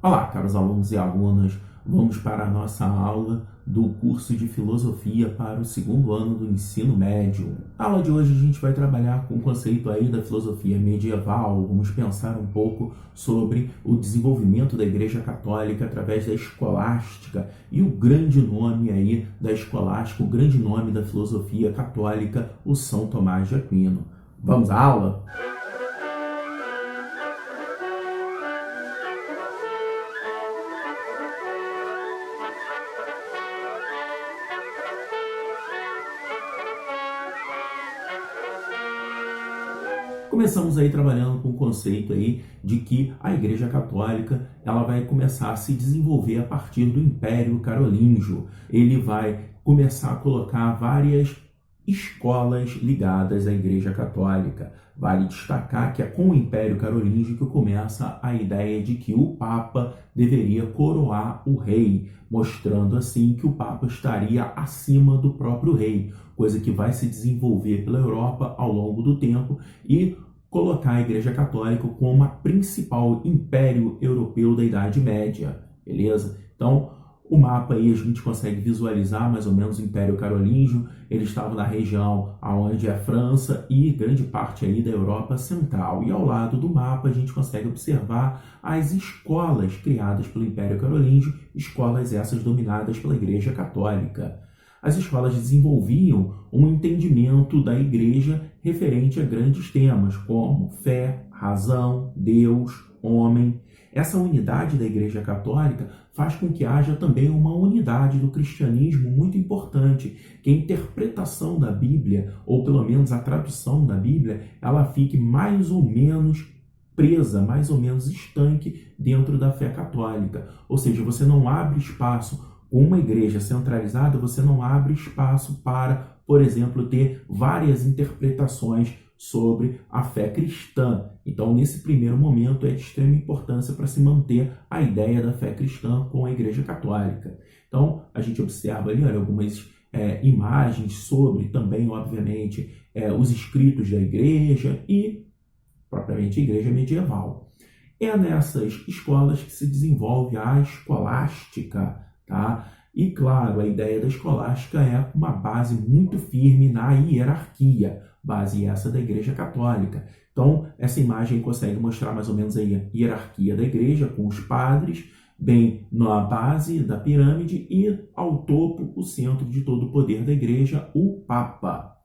Olá, caros alunos e alunas, vamos para a nossa aula do curso de Filosofia para o segundo ano do ensino médio. Na aula de hoje a gente vai trabalhar com o conceito aí da filosofia medieval, vamos pensar um pouco sobre o desenvolvimento da Igreja Católica através da escolástica e o grande nome aí da escolástica, o grande nome da filosofia católica, o São Tomás de Aquino. Vamos à aula? Começamos aí trabalhando com o conceito aí de que a Igreja Católica ela vai começar a se desenvolver a partir do Império Carolíngio. Ele vai começar a colocar várias escolas ligadas à Igreja Católica. Vale destacar que é com o Império Carolíngio que começa a ideia de que o Papa deveria coroar o rei, mostrando assim que o Papa estaria acima do próprio rei, coisa que vai se desenvolver pela Europa ao longo do tempo e colocar a Igreja Católica como a principal império europeu da Idade Média, beleza? Então, o mapa aí a gente consegue visualizar mais ou menos o Império Carolíngio. Ele estava na região onde é a França e grande parte aí da Europa Central. E ao lado do mapa a gente consegue observar as escolas criadas pelo Império Carolíngio, escolas essas dominadas pela Igreja Católica. As escolas desenvolviam um entendimento da igreja referente a grandes temas como fé, razão, Deus, homem. Essa unidade da Igreja Católica faz com que haja também uma unidade do cristianismo muito importante, que a interpretação da Bíblia, ou pelo menos a tradução da Bíblia, ela fique mais ou menos presa, mais ou menos estanque dentro da fé católica. Ou seja, você não abre espaço. Com uma igreja centralizada, você não abre espaço para, por exemplo, ter várias interpretações sobre a fé cristã. Então, nesse primeiro momento, é de extrema importância para se manter a ideia da fé cristã com a Igreja Católica. Então, a gente observa ali algumas imagens sobre também, obviamente, os escritos da igreja e, propriamente, a igreja medieval. É nessas escolas que se desenvolve a escolástica, tá? E claro, a ideia da escolástica é uma base muito firme na hierarquia, base essa da Igreja Católica. Então, essa imagem consegue mostrar mais ou menos a hierarquia da igreja, com os padres, bem na base da pirâmide e ao topo, o centro de todo o poder da igreja, o Papa.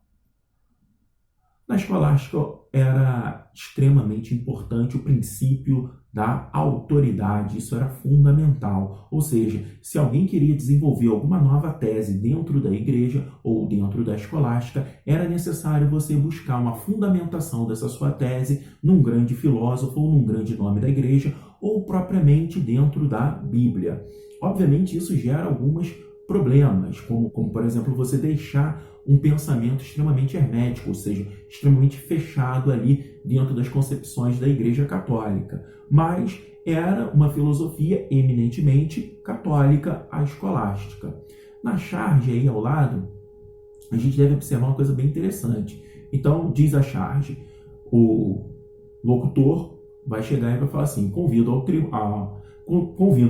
Na escolástica era extremamente importante o princípio da autoridade, isso era fundamental. Ou seja, se alguém queria desenvolver alguma nova tese dentro da igreja ou dentro da escolástica, era necessário você buscar uma fundamentação dessa sua tese num grande filósofo ou num grande nome da igreja ou propriamente dentro da Bíblia. Obviamente isso gera alguns problemas, como por exemplo você deixar um pensamento extremamente hermético, ou seja, extremamente fechado ali dentro das concepções da Igreja Católica. Mas era uma filosofia eminentemente católica, a escolástica. Na charge aí ao lado, a gente deve observar uma coisa bem interessante. Então, diz a charge, o locutor vai chegar e vai falar assim: convido o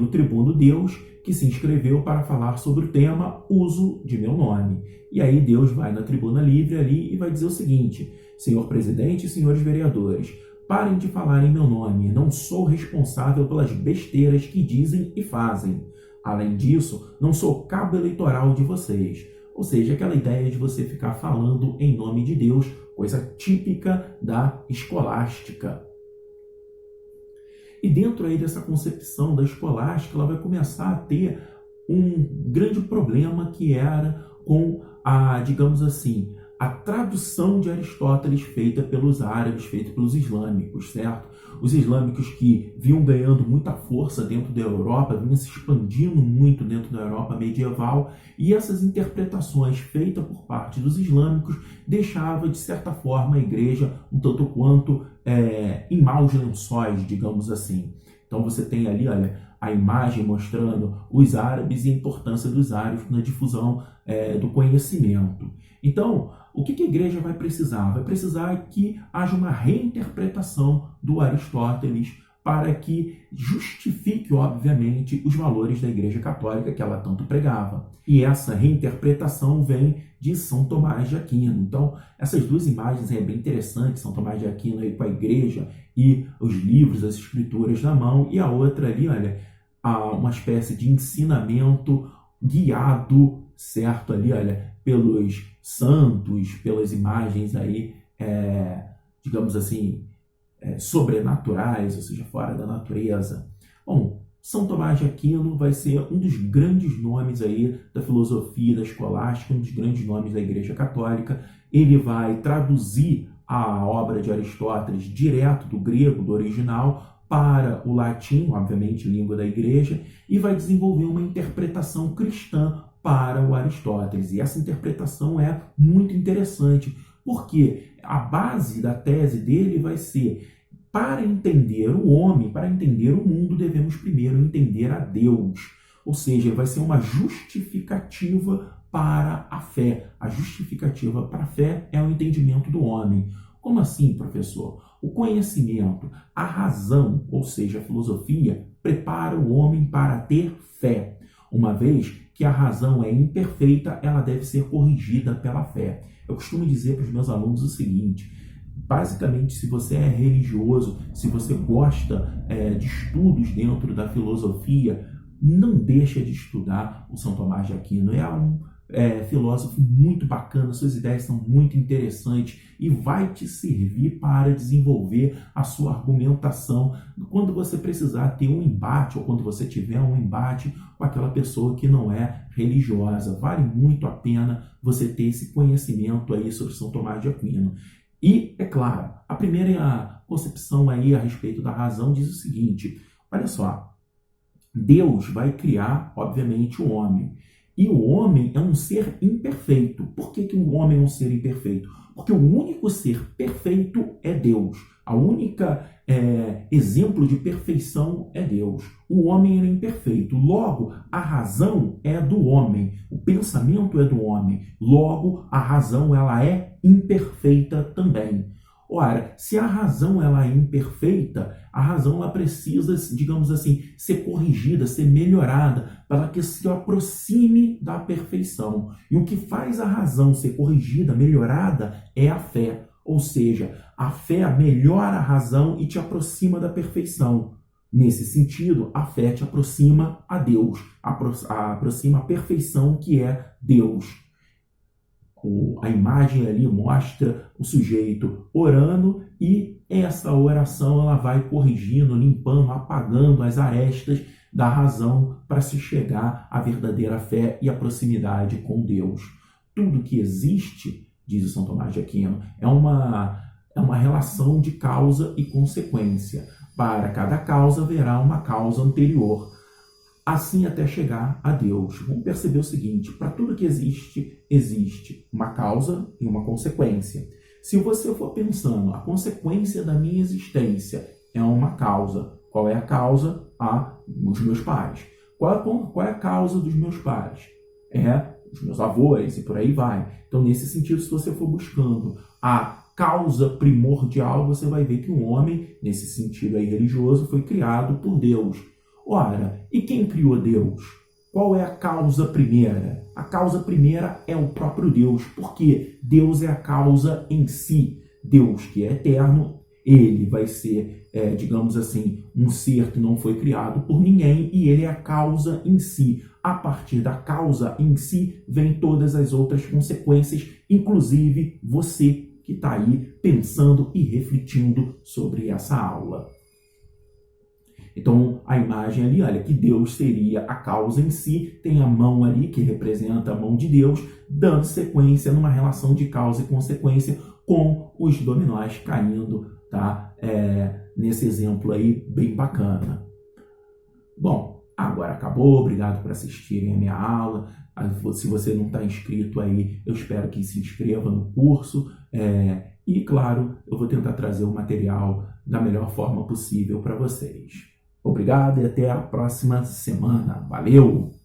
tribuno Deus que se inscreveu para falar sobre o tema uso de meu nome. E aí Deus vai na tribuna livre ali e vai dizer o seguinte: senhor presidente e senhores vereadores, parem de falar em meu nome, não sou responsável pelas besteiras que dizem e fazem. Além disso, não sou cabo eleitoral de vocês. Ou seja, aquela ideia de você ficar falando em nome de Deus, coisa típica da escolástica. E dentro aí dessa concepção da escolástica, ela vai começar a ter um grande problema que era com digamos assim, a tradução de Aristóteles feita pelos árabes, feita pelos islâmicos, certo? Os islâmicos que vinham ganhando muita força dentro da Europa, vinham se expandindo muito dentro da Europa medieval, e essas interpretações feitas por parte dos islâmicos deixava, de certa forma, a igreja um tanto quanto em maus lençóis, digamos assim. Então você tem ali, olha, a imagem mostrando os árabes e a importância dos árabes na difusão do conhecimento. Então, o que a igreja vai precisar? Vai precisar que haja uma reinterpretação do Aristóteles para que justifique, obviamente, os valores da Igreja Católica que ela tanto pregava. E essa reinterpretação vem de São Tomás de Aquino. Então, essas duas imagens é bem interessante, São Tomás de Aquino aí com a igreja e os livros, as escrituras na mão, e a outra ali, olha, uma espécie de ensinamento guiado, certo, ali, olha, pelos santos, pelas imagens aí, digamos assim, sobrenaturais, ou seja, fora da natureza. Bom, São Tomás de Aquino vai ser um dos grandes nomes aí da filosofia, da escolástica, um dos grandes nomes da Igreja Católica. Ele vai traduzir a obra de Aristóteles direto do grego, do original, para o latim, obviamente, língua da Igreja, e vai desenvolver uma interpretação cristã para o Aristóteles. E essa interpretação é muito interessante, porque a base da tese dele vai ser: para entender o homem, para entender o mundo, devemos primeiro entender a Deus. Ou seja, vai ser uma justificativa para a fé. A justificativa para a fé é o entendimento do homem. Como assim, professor? O conhecimento, a razão, ou seja, a filosofia, prepara o homem para ter fé. Uma vez que a razão é imperfeita, ela deve ser corrigida pela fé. Eu costumo dizer para os meus alunos o seguinte: basicamente, se você é religioso, se você gosta de estudos dentro da filosofia, não deixa de estudar o São Tomás de Aquino. É um filósofo muito bacana, suas ideias são muito interessantes e vai te servir para desenvolver a sua argumentação quando você precisar ter um embate ou quando você tiver um embate com aquela pessoa que não é religiosa. Vale muito a pena você ter esse conhecimento aí sobre São Tomás de Aquino. E, é claro, a primeira concepção aí a respeito da razão diz o seguinte: olha só, Deus vai criar, obviamente, o homem. E o homem é um ser imperfeito. Por que o homem é um ser imperfeito? Porque o único ser perfeito é Deus. A única exemplo de perfeição é Deus. O homem é imperfeito. Logo, a razão é do homem. O pensamento é do homem. Logo, a razão ela é imperfeita também. Ora, se a razão ela é imperfeita, a razão ela precisa, digamos assim, ser corrigida, ser melhorada, para que se aproxime da perfeição. E o que faz a razão ser corrigida, melhorada, é a fé. Ou seja, a fé melhora a razão e te aproxima da perfeição. Nesse sentido, a fé te aproxima a Deus, aproxima a perfeição que é Deus. A imagem ali mostra o sujeito orando e essa oração ela vai corrigindo, limpando, apagando as arestas da razão para se chegar à verdadeira fé e à proximidade com Deus. Tudo que existe, diz o São Tomás de Aquino, é uma relação de causa e consequência. Para cada causa haverá uma causa anterior. Assim até chegar a Deus. Vamos perceber o seguinte: para tudo que existe, existe uma causa e uma consequência. Se você for pensando, a consequência da minha existência é uma causa. Qual é a causa? Os meus pais. Qual é a causa dos meus pais? Os meus avós e por aí vai. Então, nesse sentido, se você for buscando a causa primordial, você vai ver que o homem, nesse sentido aí religioso, foi criado por Deus. Ora, e quem criou Deus? Qual é a causa primeira? A causa primeira é o próprio Deus, porque Deus é a causa em si. Deus, que é eterno, ele vai ser, digamos assim, um ser que não foi criado por ninguém e ele é a causa em si. A partir da causa em si, vem todas as outras consequências, inclusive você que está aí pensando e refletindo sobre essa aula. Então, a imagem ali, olha, que Deus seria a causa em si, tem a mão ali, que representa a mão de Deus, dando sequência numa relação de causa e consequência com os dominós caindo, tá? Nesse exemplo aí, bem bacana. Bom, agora acabou, obrigado por assistirem a minha aula. Se você não está inscrito aí, eu espero que se inscreva no curso. E, claro, eu vou tentar trazer o material da melhor forma possível para vocês. Obrigado e até a próxima semana. Valeu!